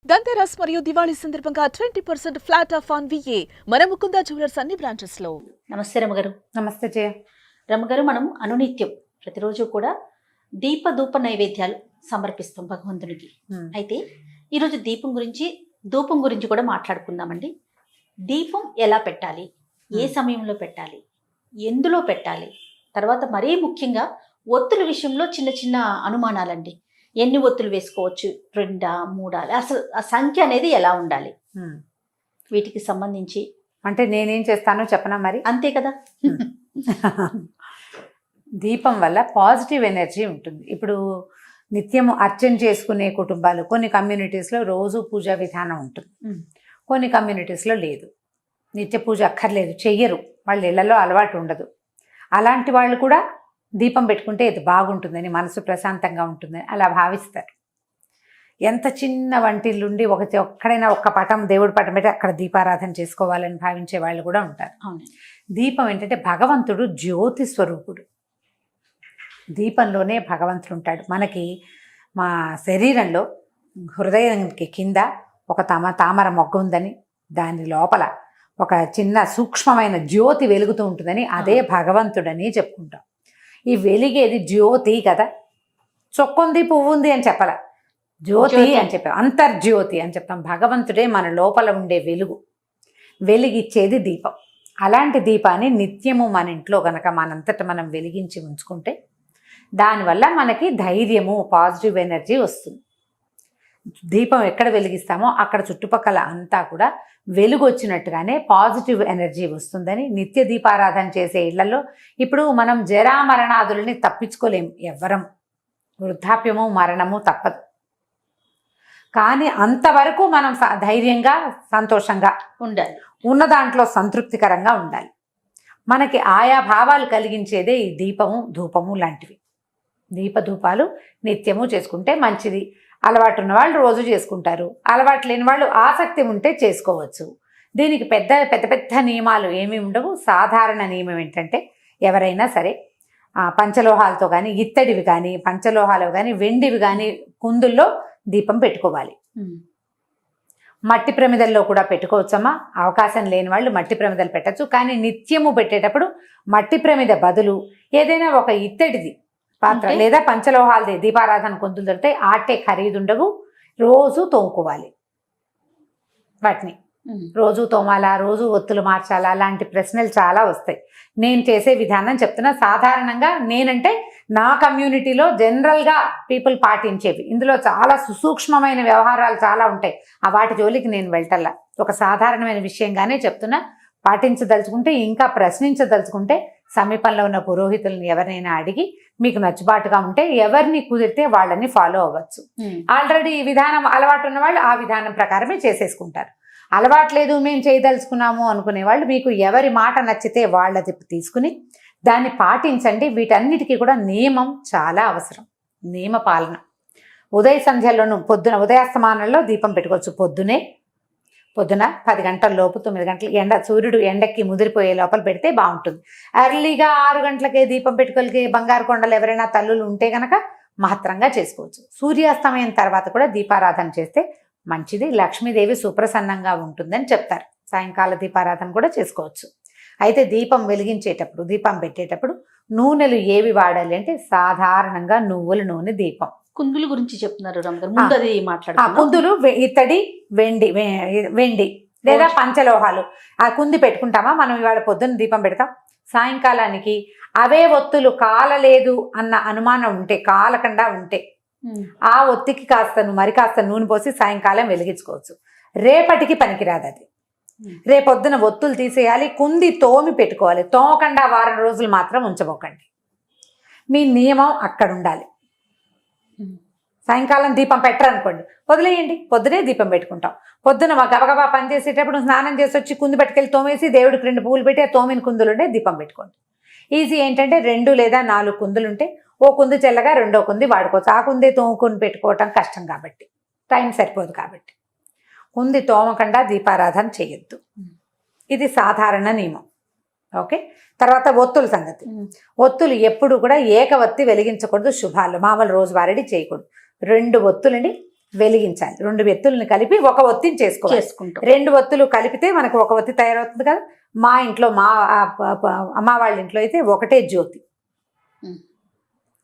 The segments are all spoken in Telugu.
ధన్తెరస్ మరియు దివాళీ సందర్భంగా 20% ఫ్లాట్ ఆఫ్ ఆన్ విఏ మన ముకుంద జ్యువెలర్స్ అన్ని బ్రాంచెస్ లో. నమస్తే రమగారు. నమస్తే జయ. రమగారు, మనం అనునిత్యం ప్రతిరోజు కూడా ధూప నైవేద్యాలు సమర్పిస్తాం భగవంతునికి. అయితే ఈరోజు ధూపం గురించి కూడా మాట్లాడుకుందామండి. దీపం ఎలా పెట్టాలి, ఏ సమయంలో పెట్టాలి, ఎందులో పెట్టాలి, తర్వాత మరీ ముఖ్యంగా ఒత్తుల విషయంలో చిన్న చిన్న అనుమానాలండి. ఎన్ని ఒత్తులు వేసుకోవచ్చు, 2, 3, అసలు ఆ సంఖ్య అనేది ఎలా ఉండాలి, వీటికి సంబంధించి అంటే నేనేం చేస్తానో చెప్పనా మరి? అంతే కదా. దీపం వల్ల పాజిటివ్ ఎనర్జీ ఉంటుంది. ఇప్పుడు నిత్యము అర్చన చేసుకునే కుటుంబాలు కొన్ని కమ్యూనిటీస్లో రోజు పూజా విధానం ఉంటుంది, కొన్ని కమ్యూనిటీస్లో లేదు. నిత్య పూజ అక్కర్లేదు, చెయ్యరు, వాళ్ళ ఇళ్లలో అలవాటు ఉండదు. అలాంటి వాళ్ళు కూడా దీపం పెట్టుకుంటే ఇది బాగుంటుందని, మనసు ప్రశాంతంగా ఉంటుందని అలా భావిస్తారు. ఎంత చిన్న వంటిల్లుండి ఒక్కడైనా ఒక్క పటం, దేవుడి పటం పెట్టి అక్కడ దీపారాధన చేసుకోవాలని భావించే వాళ్ళు కూడా ఉంటారు. దీపం ఏంటంటే భగవంతుడు జ్యోతి స్వరూపుడు. దీపంలోనే భగవంతుడు ఉంటాడు. మనకి మా శరీరంలో హృదయానికి కింద ఒక తామర మొగ్గ ఉందని, దాని లోపల ఒక చిన్న సూక్ష్మమైన జ్యోతి వెలుగుతూ ఉంటుందని, అదే భగవంతుడని చెప్పుకుంటాం. ఈ వెలిగేది జ్యోతి కదా, చొక్కుంది పువ్వు ఉంది అని చెప్పాల, జ్యోతి అని చెప్పాం, అంతర్జ్యోతి అని చెప్తాం. భగవంతుడే మన లోపల ఉండే వెలిగిచ్చేది దీపం. అలాంటి దీపాన్ని నిత్యము మన ఇంట్లో కనుక మనంతట మనం వెలిగించి ఉంచుకుంటే దానివల్ల మనకి ధైర్యము, పాజిటివ్ ఎనర్జీ వస్తుంది. దీపం ఎక్కడ వెలిగిస్తామో అక్కడ చుట్టుపక్కల అంతా కూడా వెలుగు వచ్చినట్టుగానే పాజిటివ్ ఎనర్జీ వస్తుందని, నిత్య దీపారాధన చేసే ఇళ్లలో ఇప్పుడు మనం జరామరణాదులని తప్పించుకోలేము ఎవ్వరం. వృద్ధాప్యము, మరణము తప్పదు. కానీ అంతవరకు మనం ధైర్యంగా, సంతోషంగా ఉండాలి, ఉన్న దాంట్లో సంతృప్తికరంగా ఉండాలి. మనకి ఆయా భావాలు కలిగించేదే ఈ దీపము, ధూపము లాంటివి. దీపధూపాలు నిత్యము చేసుకుంటే మంచిది. అలవాటు ఉన్న వాళ్ళు రోజు చేసుకుంటారు, అలవాటు లేని వాళ్ళు ఆసక్తి ఉంటే చేసుకోవచ్చు. దీనికి పెద్ద నియమాలు ఏమీ ఉండవు. సాధారణ నియమం ఏంటంటే, ఎవరైనా సరే పంచలోహాలతో కానీ, ఇత్తడివి కానీ, పంచలోహాలు కానీ, వెండివి కానీ కుందుల్లో దీపం పెట్టుకోవాలి. మట్టి ప్రమిదల్లో కూడా పెట్టుకోవచ్చమ్మా. అవకాశం లేని వాళ్ళు మట్టి ప్రమిదలు పెట్టచ్చు. కానీ నిత్యము పెట్టేటప్పుడు మట్టి ప్రమిద బదులు ఏదైనా ఒక ఇత్తడిది పాత్ర లేదా పంచలోహాలది దీపారాధన కుందులు దొరికితే ఆటే ఖరీదుండవు. రోజు తోముకోవాలి. వాటిని రోజు తోమాలా, రోజు ఒత్తులు మార్చాలా, అలాంటి ప్రశ్నలు చాలా వస్తాయి. నేను చేసే విధానం చెప్తున్నా. సాధారణంగా నేనంటే నా కమ్యూనిటీలో జనరల్గా పీపుల్ పాటించేవి. ఇందులో చాలా సుసూక్ష్మమైన వ్యవహారాలు చాలా ఉంటాయి. ఆ వాటి జోలికి నేను వెళ్ళటల్లా. ఒక సాధారణమైన విషయంగానే చెప్తున్నా. పాటించదలుచుకుంటే, ఇంకా ప్రశ్నించదలుచుకుంటే సమీపంలో ఉన్న పురోహితులను ఎవరినైనా అడిగి మీకు నచ్చుబాటుగా ఉంటే ఎవరిని కుదిరితే వాళ్ళని ఫాలో అవ్వచ్చు. ఆల్రెడీ ఈ విధానం అలవాటు ఉన్న వాళ్ళు ఆ విధానం ప్రకారమే చేసేసుకుంటారు. అలవాటు లేదు, మేము చేయదలుచుకున్నాము అనుకునే వాళ్ళు మీకు ఎవరి మాట నచ్చితే వాళ్ళది తీసుకుని దాన్ని పాటించండి. వీటన్నిటికీ కూడా నియమం చాలా అవసరం, నియమ పాలన. ఉదయ సంధ్యలోను ఉదయాస్తమానంలో దీపం పెట్టుకోవచ్చు. పొద్దున 10 గంటల లోపు, 9 గంటలు సూర్యుడు ఎండకి ముదిరిపోయే లోపల పెడితే బాగుంటుంది. ఎర్లీగా 6 గంటలకే దీపం పెట్టుకోలికి బంగారు కొండలు ఎవరైనా తల్లులు ఉంటే కనుక మహత్తరంగా చేసుకోవచ్చు. సూర్యాస్తమయం తర్వాత కూడా దీపారాధన చేస్తే మంచిది. లక్ష్మీదేవి సుప్రసన్నంగా ఉంటుందని చెప్తారు. సాయంకాల దీపారాధన కూడా చేసుకోవచ్చు. అయితే దీపం వెలిగించేటప్పుడు, దీపం పెట్టేటప్పుడు నూనెలు ఏవి వాడాలి అంటే, సాధారణంగా నువ్వుల నూనె దీపం. కుందుల గురించి చెప్తున్నారు రమగారు, ముందు అది మాట్లాడుతున్నాం. కుందులు ఇత్తడి, వెండి లేదా పంచలోహాలు. ఆ కుంది పెట్టుకుంటామా మనం? ఇవాళ పొద్దున్న దీపం పెడతాం, సాయంకాలానికి అవే ఒత్తులు కాలలేదు అన్న అనుమానం ఉంటే, కాలకుండా ఉంటే ఆ ఒత్తికి కాస్త నూనె పోసి సాయంకాలం వెలిగించుకోవచ్చు. రేపటికి పనికిరాదు అది. రేపొద్దున ఒత్తులు తీసేయాలి, కుంది తోమి పెట్టుకోవాలి. తోమకుండా వారం రోజులు మాత్రం ఉంచబోకండి. మీ నియమం అక్కడ ఉండాలి. సాయంకాలం దీపం పెట్టరనుకోండి, వదిలేయండి, పొద్దునే దీపం పెట్టుకుంటాం. పొద్దున గబగబా పని చేసేటప్పుడు స్నానం చేసి వచ్చి కుంది పట్టుకెళ్ళి తోమేసి దేవుడికి 2 పువ్వులు పెట్టి ఆ తోమిన కుందులుంటే దీపం పెట్టుకోండి. ఈజీ ఏంటంటే 2 లేదా 4 కుందులుంటే ఓ కుందు చెల్లగా రెండో కుంది వాడుకోవచ్చు. ఆ కుందే తోముకొని పెట్టుకోవటం కష్టం కాబట్టి, టైం సరిపోదు కాబట్టి కుంది తోమకుండా దీపారాధన చేయొద్దు. ఇది సాధారణ నియమం. ఓకే. తర్వాత ఒత్తుల సంగతి. ఒత్తులు ఎప్పుడు కూడా ఏకవత్తి వెలిగించకూడదు. శుభాలు మామూలు రోజువారీ చేయకూడదు. 2 ఒత్తులని వెలిగించాలి. 2 ఒత్తుల్ని కలిపి ఒక ఒత్తిని చేసుకుంటాం. 2 ఒత్తులు కలిపితే మనకు ఒక ఒత్తి తయారవుతుంది కదా. మా ఇంట్లో అమ్మ వాళ్ళ ఇంట్లో అయితే ఒకటే జ్యోతి,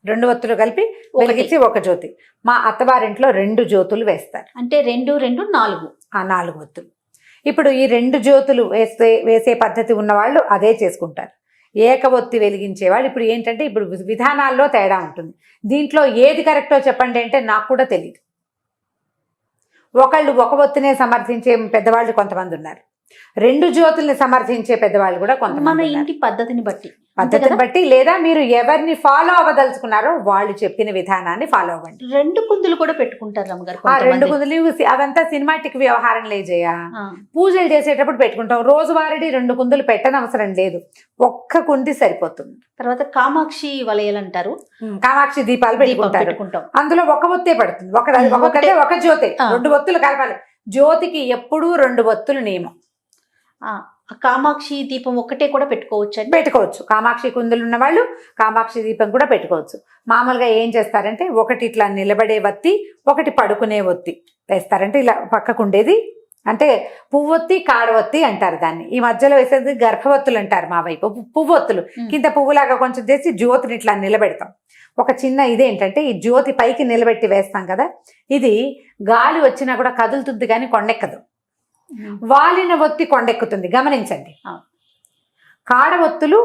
2 ఒత్తులు కలిపి వెలిగించి ఒక జ్యోతి. మా అత్తవారింట్లో 2 జ్యోతులు వేస్తారు. అంటే 2 2 4 4 ఒత్తులు. ఇప్పుడు ఈ 2 జ్యోతులు వేసే పద్ధతి ఉన్నవాళ్ళు అదే చేసుకుంటారు. ఏక ఒత్తి వెలిగించే వాళ్ళు ఇప్పుడు ఏంటంటే ఇప్పుడు విధానాల్లో తేడా ఉంటుంది. దీంట్లో ఏది కరెక్టో చెప్పండి అంటే నాకు కూడా తెలియదు. ఒకళ్ళు ఒక ఒత్తినే సమర్థించే పెద్దవాళ్ళు కొంతమంది ఉన్నారు, 2 జ్యోతుల్ని సమర్థించే పెద్దవాళ్ళు కూడా కొంతమంది. మన ఇంటి పద్ధతిని బట్టి లేదా మీరు ఎవరిని ఫాలో అవ్వదలుచుకున్నారో వాళ్ళు చెప్పిన విధానాన్ని ఫాలో అవ్వండి. 2 కుందులు కూడా పెట్టుకుంటారు అమ్మగారు. 2 కుందులు అదంతా సినిమాటిక్ వ్యవహారం లేజయ్యా. పూజలు చేసేటప్పుడు పెట్టుకుంటాం. రోజువారీ 2 కుందులు పెట్టనవసరం లేదు, ఒక్క కుంది సరిపోతుంది. తర్వాత కామాక్షి వలయాలు అంటారు, కామాక్షి దీపాలు పెట్టుకుంటాం. అందులో ఒక ఒత్తే పడుతుంది, ఒక జ్యోతి. 2 ఒత్తులు కలపాలి. జ్యోతికి ఎప్పుడూ 2 ఒత్తులు నియమం. కామాక్షి దీపం ఒక్కటే కూడా పెట్టుకోవచ్చు. కామాక్షి కుందులు ఉన్న వాళ్ళు కామాక్షి దీపం కూడా పెట్టుకోవచ్చు. మామూలుగా ఏం చేస్తారంటే ఒకటి ఇట్లా నిలబడే ఒత్తి, ఒకటి పడుకునే ఒత్తి వేస్తారంటే ఇలా పక్కకు ఉండేది అంటే పువ్వొత్తి కాడవొత్తి అంటారు దాన్ని. ఈ మధ్యలో వేసేది గర్భవత్తులు అంటారు మా వైపు. పువ్వొత్తులు కింద పువ్వులాగా కొంచెం చేసి జ్యోతిని ఇట్లా నిలబెడతాం. ఒక చిన్న ఇదేంటంటే ఈ జ్యోతి పైకి నిలబెట్టి వేస్తాం కదా, ఇది గాలి వచ్చినా కూడా కదులుతుంది కానీ కొండెక్కదు. వాలిన ఒత్తి కొండెక్కుతుంది, గమనించండి. కాడ ఒత్తులు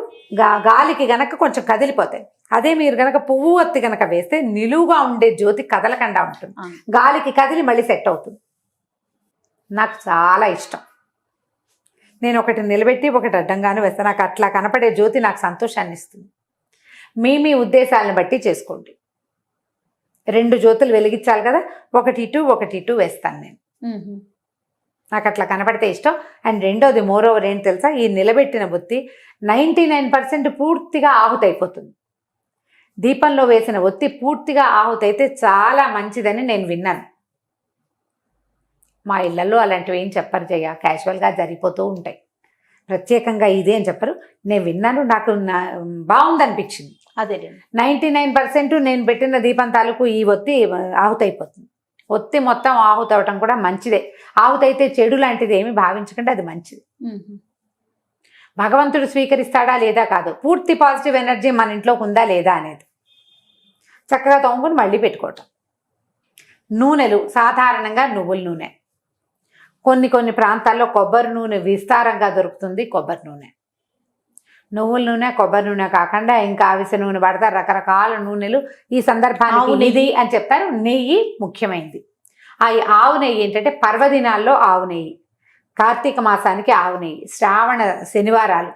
గాలికి గనక కొంచెం కదిలిపోతాయి. అదే మీరు గనక పువ్వు ఒత్తి గనక వేస్తే నిలువుగా ఉండే జ్యోతి కదలకుండా ఉంటుంది, గాలికి కదిలి మళ్ళీ సెట్ అవుతుంది. నాకు చాలా ఇష్టం. నేను ఒకటి నిలబెట్టి ఒకటి అడ్డంగాను వేస్తాను. నాకు అట్లా కనపడే జ్యోతి నాకు సంతోషాన్ని ఇస్తుంది. మీ ఉద్దేశాలను బట్టి చేసుకోండి. 2 జ్యోతులు వెలిగించాలి కదా, ఒకటి ఇటు వేస్తాను నేను. నాకు అట్లా కనపడితే ఇష్టం. అండ్ రెండోది మోరోవర్ ఏంటి తెలుసా, ఈ నిలబెట్టిన ఒత్తి 99% పూర్తిగా ఆహుతైపోతుంది. దీపంలో వేసిన ఒత్తి పూర్తిగా ఆహుతైతే చాలా మంచిదని నేను విన్నాను. మా ఇళ్లలో అలాంటివి ఏం చెప్పరు జయ, క్యాజువల్గా జరిగిపోతూ ఉంటాయి. ప్రత్యేకంగా ఇదే అని చెప్పరు. నేను విన్నాను, నాకు బాగుందనిపించింది. అదే 99% నేను పెట్టిన దీపం తాలూకు ఈ ఒత్తి ఆహుతైపోతుంది. ఒత్తి మొత్తం ఆహుతవటం కూడా మంచిదే. ఆహుతైతే చెడు లాంటిది ఏమి భావించకండి, అది మంచిది. భగవంతుడు స్వీకరిస్తాడా లేదా కాదు, పూర్తి పాజిటివ్ ఎనర్జీ మన ఇంట్లోకి ఉందా లేదా అనేది చక్కగా తోముకుని మళ్ళీ పెట్టుకోవటం. నూనెలు సాధారణంగా నువ్వుల నూనె, కొన్ని ప్రాంతాల్లో కొబ్బరి నూనె విస్తారంగా దొరుకుతుంది. కొబ్బరి నూనె, నువ్వుల నూనె, కొబ్బరి నూనె కాకుండా ఇంకా అవిసె నూనె పడతారు, రకరకాల నూనెలు. ఈ సందర్భానికి నిధి అని చెప్తారు. నెయ్యి ముఖ్యమైనది. ఆ ఆవు నెయ్యి ఏంటంటే పర్వదినాల్లో ఆవు నెయ్యి, కార్తీక మాసానికి ఆవు నెయ్యి, శ్రావణ శనివారాలు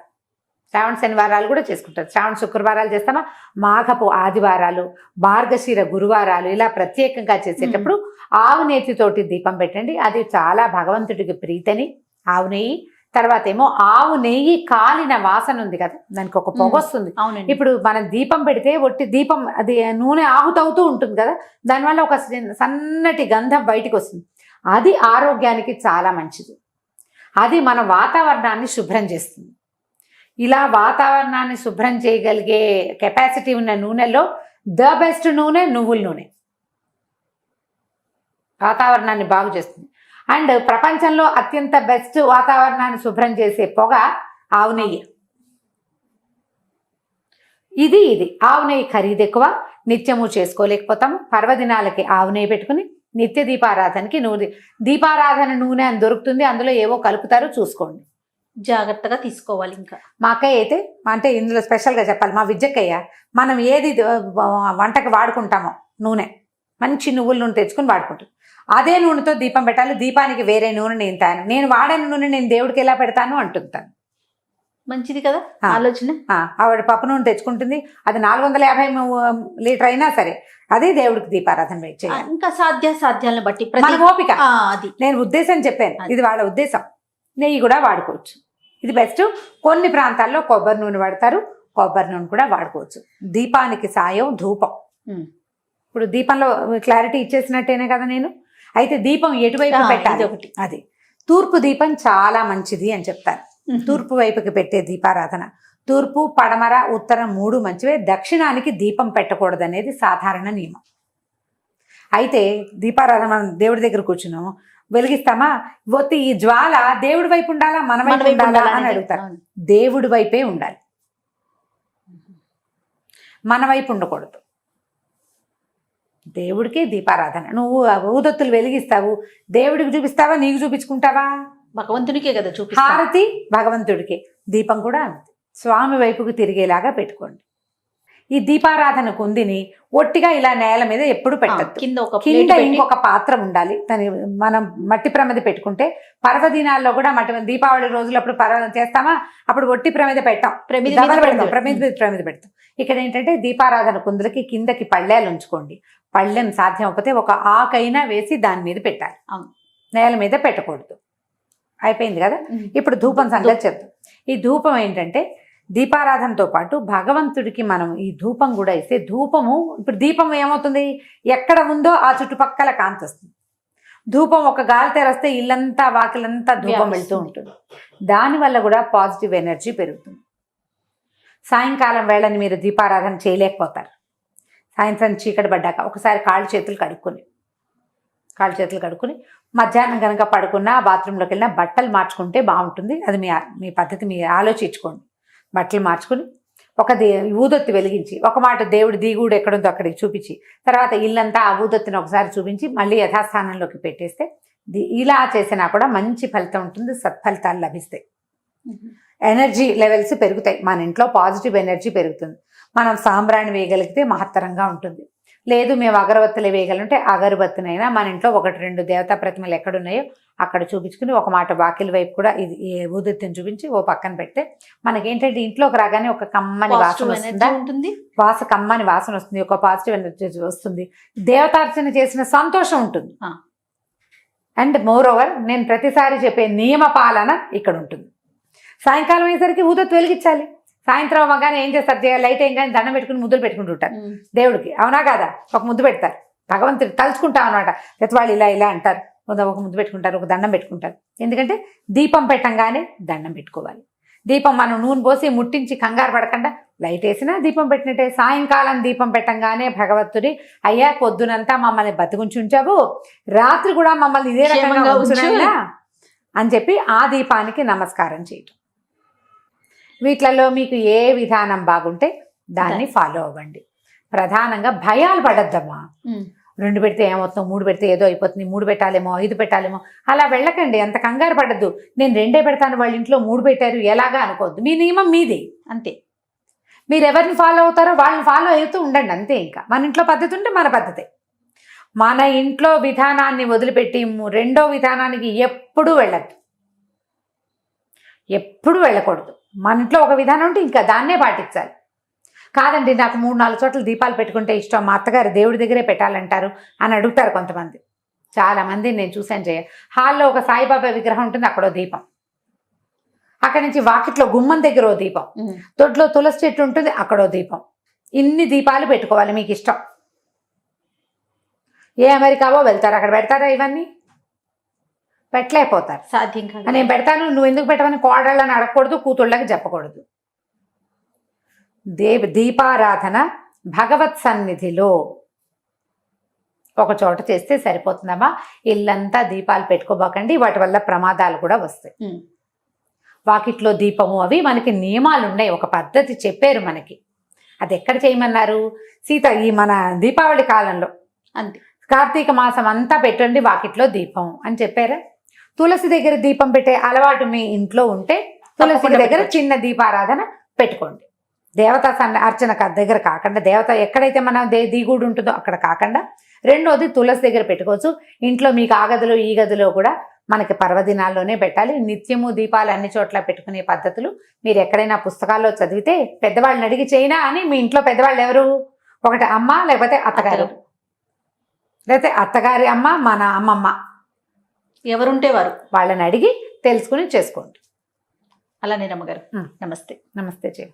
కూడా చేసుకుంటారు. శ్రావణ శుక్రవారాలు చేస్తామా, మాఘపు ఆదివారాలు, మార్గశిర గురువారాలు ఇలా ప్రత్యేకంగా చేసేటప్పుడు ఆవు నేతితోటి దీపం పెట్టండి. అది చాలా భగవంతుడికి ప్రీతని. ఆవు నెయ్యి తర్వాత ఏమో ఆవు నెయ్యి కాలిన వాసన ఉంది కదా, దానికి ఒక పొగ వస్తుంది. ఇప్పుడు మనం దీపం పెడితే ఒట్టి దీపం అది నూనె ఆహుతవుతూ ఉంటుంది కదా, దానివల్ల ఒక సన్నటి గంధం బయటికి వస్తుంది. అది ఆరోగ్యానికి చాలా మంచిది. అది మన వాతావరణాన్ని శుభ్రం చేస్తుంది. ఇలా వాతావరణాన్ని శుభ్రం చేయగలిగే కెపాసిటీ ఉన్న నూనెలో ద బెస్ట్ నూనె నువ్వుల నూనె. వాతావరణాన్ని బాగు చేస్తుంది. అండ్ ప్రపంచంలో అత్యంత బెస్ట్ వాతావరణాన్ని శుభ్రం చేసే పొగ ఆవు నెయ్యి. ఇది ఆవు నెయ్యి ఖరీదు ఎక్కువ, నిత్యము చేసుకోలేకపోతాము. పర్వదినాలకి ఆవు నెయ్యి పెట్టుకుని నిత్య దీపారాధనకి దీపారాధన నూనె అని దొరుకుతుంది, అందులో ఏవో కలుపుతారు, చూసుకోండి, జాగ్రత్తగా తీసుకోవాలి. ఇంకా మా అక్కయ్య అయితే అంటే ఇందులో స్పెషల్గా చెప్పాలి, మా విద్యక్కయ్య మనం ఏది వంటకి వాడుకుంటామో నూనె మంచి నువ్వుల నూనె తెచ్చుకుని వాడుకుంటాం. అదే నూనెతో దీపం పెట్టాలి. దీపానికి వేరే నూనె నేను వాడని నూనె నేను దేవుడికి ఎలా పెడతాను అంటుంటాను. మంచిది కదా ఆలోచన. ఆవిడ పప్పు నూనె తెచ్చుకుంటుంది, అది 450 లీటర్ అయినా సరే అదే దేవుడికి దీపారాధన చేయాలి. ఇంకా సాధ్యాలను బట్టి మన ఓపిక. అది నేను ఉద్దేశం చెప్పాను, ఇది వాళ్ళ ఉద్దేశం. నెయ్యి కూడా వాడుకోవచ్చు, ఇది బెస్ట్. కొన్ని ప్రాంతాల్లో కొబ్బరి నూనె వాడతారు, కొబ్బరి నూనె కూడా వాడుకోవచ్చు. దీపానికి సాయం ధూపం. ఇప్పుడు దీపంలో క్లారిటీ ఇచ్చేసినట్టేనే కదా నేను. అయితే దీపం ఎటువైపు పెట్టాలి ఒకటి, అది తూర్పు దీపం చాలా మంచిది అని చెప్తారు. తూర్పు వైపుకి పెట్టే దీపారాధన. తూర్పు, పడమర, ఉత్తరం 3 మంచివే. దక్షిణానికి దీపం పెట్టకూడదు అనేది సాధారణ నియమం. అయితే దీపారాధన మనం దేవుడి దగ్గర కూర్చున్నాం, వెలిగిస్తామా, ఒత్తి ఈ జ్వాల దేవుడి వైపు ఉండాలా మన వైపు ఉండాలా అని అడుగుతారు. దేవుడి వైపే ఉండాలి, మన వైపు ఉండకూడదు. దేవుడికి దీపారాధన. నువ్వు ఊదొత్తులు వెలిగిస్తావు, దేవుడికి చూపిస్తావా, నీకు చూపించుకుంటావా? భగవంతునికే కదా చూపిస్తా. హారతి భగవంతుడికి, దీపం కూడా అంతే స్వామి వైపుకి తిరిగేలాగా పెట్టుకోండి. ఈ దీపారాధన కుందిని ఒట్టిగా ఇలా నేల మీద ఎప్పుడు పెట్టద్దు. కింద ఇంకొక పాత్ర ఉండాలి. మనం మట్టి ప్రమిద పెట్టుకుంటే పర్వదినాల్లో కూడా మట్టి, దీపావళి రోజులప్పుడు చేస్తామా, అప్పుడు ఒట్టి ప్రమిద పెట్టాం, ప్రమిద పెడతాం. ఇక్కడ ఏంటంటే దీపారాధన కుందులకి కిందకి పళ్ళేలు ఉంచుకోండి. పళ్ళెం సాధ్యం అవ్వకపోతే ఒక ఆకైనా వేసి దాని మీద పెట్టాలి, నేల మీద పెట్టకూడదు. అయిపోయింది కదా. ఇప్పుడు ధూపం సంగతి చెప్తాం. ఈ ధూపం ఏంటంటే దీపారాధనతో పాటు భగవంతుడికి మనం ఈ ధూపం కూడా ఇస్తే, ధూపము ఇప్పుడు దీపం ఏమవుతుంది, ఎక్కడ ఉందో ఆ చుట్టుపక్కల కాంతి వస్తుంది. ధూపం ఒక గాలి తెరస్తే ఇల్లంతా వాకిలంతా ధూపం వెళ్తూ ఉంటుంది. దానివల్ల కూడా పాజిటివ్ ఎనర్జీ పెరుగుతుంది. సాయంకాలం వేళని మీరు దీపారాధన చేయలేకపోతారు. సాయంత్రం చీకటి పడ్డాక ఒకసారి కాళ్ళు చేతులు కడుక్కుని మధ్యాహ్నం కనుక పడుకున్నా, బాత్రూంలోకి వెళ్ళినా బట్టలు మార్చుకుంటే బాగుంటుంది. అది మీ పద్ధతి మీరు ఆలోచించుకోండి. బట్టలు మార్చుకుని ఒక ఊదొత్తి వెలిగించి, ఒక మాట దేవుడి దిగుడు ఎక్కడుందో అక్కడికి చూపించి, తర్వాత ఇల్లంతా ఆ ఊదొత్తిని ఒకసారి చూపించి మళ్ళీ యథాస్థానంలోకి పెట్టేస్తే, ఇలా చేసినా కూడా మంచి ఫలితం ఉంటుంది, సత్ఫలితాలు లభిస్తాయి. ఎనర్జీ లెవెల్స్ పెరుగుతాయి, మన ఇంట్లో పాజిటివ్ ఎనర్జీ పెరుగుతుంది. మనం సాంబ్రాణి వేయగలిగితే మహత్తరంగా ఉంటుంది. లేదు మేము అగరబత్తులు వేయగలంటే అగరబత్తినైనా మన ఇంట్లో 1-2 దేవతా ప్రతిమలు ఎక్కడున్నాయో అక్కడ చూపించుకుని, ఒక మాట వాకిలి వైపు కూడా ఇది ఊదొత్తిని చూపించి ఓ పక్కన పెడితే మనకేంటంటే ఇంట్లోకి రాగానే ఒక కమ్మని వాసన వస్తుంది, కమ్మని వాసన వస్తుంది, ఒక పాజిటివ్ ఎనర్జీ వస్తుంది, దేవతార్చన చేసిన సంతోషం ఉంటుంది. అండ్ మోర్ ఓవర్ నేను ప్రతిసారి చెప్పే నియమ పాలన ఇక్కడ ఉంటుంది. సాయంకాలం అయ్యేసరికి ఊదొత్తి వెలిగించాలి. సాయంత్రం అవ్వగానే ఏం చేస్తారు, లైట్ ఏం కానీ దండం పెట్టుకుని ముద్దులు పెట్టుకుంటుంటారు దేవుడికి, అవునా కాదా? ఒక ముద్దు పెడతారు, భగవంతుడు తలుచుకుంటాం అనమాట. వాళ్ళు ఇలా అంటారు, ఒక ముద్దు పెట్టుకుంటారు, ఒక దండం పెట్టుకుంటారు. ఎందుకంటే దీపం పెట్టంగానే దండం పెట్టుకోవాలి. దీపం మనం నూనె పోసి ముట్టించి కంగారు పడకుండా లైట్ వేసినా దీపం పెట్టినట్టే. సాయంకాలం దీపం పెట్టంగానే భగవంతుడి, అయ్యా పొద్దునంతా మమ్మల్ని బతికుంచుంచావు, రాత్రి కూడా మమ్మల్ని ఇదే రకంగా ఉంచునైనా అని చెప్పి ఆ దీపానికి నమస్కారం చేయటం. వీటిలలో మీకు ఏ విధానం బాగుంటే దాన్ని ఫాలో అవ్వండి. ప్రధానంగా భయాలు పడద్దమ్మా. 2 పెడితే ఏమవుతుందో, 3 పెడితే ఏదో అయిపోతుంది, 3 పెట్టాలేమో, 5 పెట్టాలేమో, అలా వెళ్ళకండి. అంత కంగారు పడద్దు. నేను 2 పెడతాను, వాళ్ళ ఇంట్లో 3 పెట్టారు ఎలాగా అనుకోవద్దు. మీ నియమం మీది అంతే. మీరు ఎవరిని ఫాలో అవుతారో వాళ్ళని ఫాలో అవుతూ ఉండండి అంతే. ఇంకా మన ఇంట్లో పద్ధతి ఉంటే మన పద్ధతే. మన ఇంట్లో విధానాన్ని వదిలిపెట్టి రెండో విధానానికి ఎప్పుడూ వెళ్ళకూడదు. మన ఇంట్లో ఒక విధానం ఉంటే ఇంకా దాన్నే పాటించాలి. కాదండి నాకు 3-4 చోట్ల దీపాలు పెట్టుకుంటే ఇష్టం, మా అత్తగారు దేవుడి దగ్గరే పెట్టాలంటారు అని అడుగుతారు కొంతమంది. చాలామంది నేను చూశాను. హాల్లో ఒక సాయిబాబా విగ్రహం ఉంటుంది, అక్కడో దీపం. అక్కడి నుంచి వాకిట్లో గుమ్మం దగ్గర ఓ దీపం, దొడ్లో తులసి చెట్టు ఉంటుంది, అక్కడో దీపం. ఇన్ని దీపాలు పెట్టుకోవాలి మీకు ఇష్టం. ఏ అమెరికావో వెళ్తారు, అక్కడ పెడతారా? ఇవన్నీ పెట్టలేకపోతారు, సాధ్యం కాదు. నేను పెడతాను, నువ్వు ఎందుకు పెట్టమని కోడళ్ళని అడగకూడదు, కూతుళ్ళకి చెప్పకూడదు. దీపారాధన భగవత్ సన్నిధిలో ఒక చోట చేస్తే సరిపోతుందమ్మా. ఇల్లంతా దీపాలు పెట్టుకోబోకండి, వాటి వల్ల ప్రమాదాలు కూడా వస్తాయి. వాకిట్లో దీపము అవి మనకి నియమాలు ఉన్నాయి, ఒక పద్ధతి చెప్పారు మనకి. అది ఎక్కడ చేయమన్నారు? ఈ మన దీపావళి కాలంలో అంతే, కార్తీక మాసం అంతా పెట్టండి వాకిట్లో దీపం అని చెప్పారా? తులసి దగ్గర దీపం పెట్టే అలవాటు మీ ఇంట్లో ఉంటే తులసి దగ్గర చిన్న దీపారాధన పెట్టుకోండి. దేవతా అర్చన దగ్గర కాకుండా, దేవత ఎక్కడైతే మన దిగుడు ఉంటుందో అక్కడ కాకుండా, రెండోది తులసి దగ్గర పెట్టుకోవచ్చు. ఇంట్లో మీకు ఆ గదిలో ఈ గదిలో కూడా మనకి పర్వదినాల్లోనే పెట్టాలి. నిత్యము దీపాలు అన్ని చోట్ల పెట్టుకునే పద్ధతులు మీరు ఎక్కడైనా పుస్తకాల్లో చదివితే, పెద్దవాళ్ళని అడిగి చేయనా అని. మీ ఇంట్లో పెద్దవాళ్ళు ఎవరు? ఒకటి అమ్మ, లేకపోతే అత్తగారు, లేకపోతే అత్తగారి అమ్మ, మన అమ్మమ్మ, ఎవరుంటే వారు వాళ్ళని అడిగి తెలుసుకుని చేసుకోండి. అలానే రమ్మగారు, నమస్తే. నమస్తే.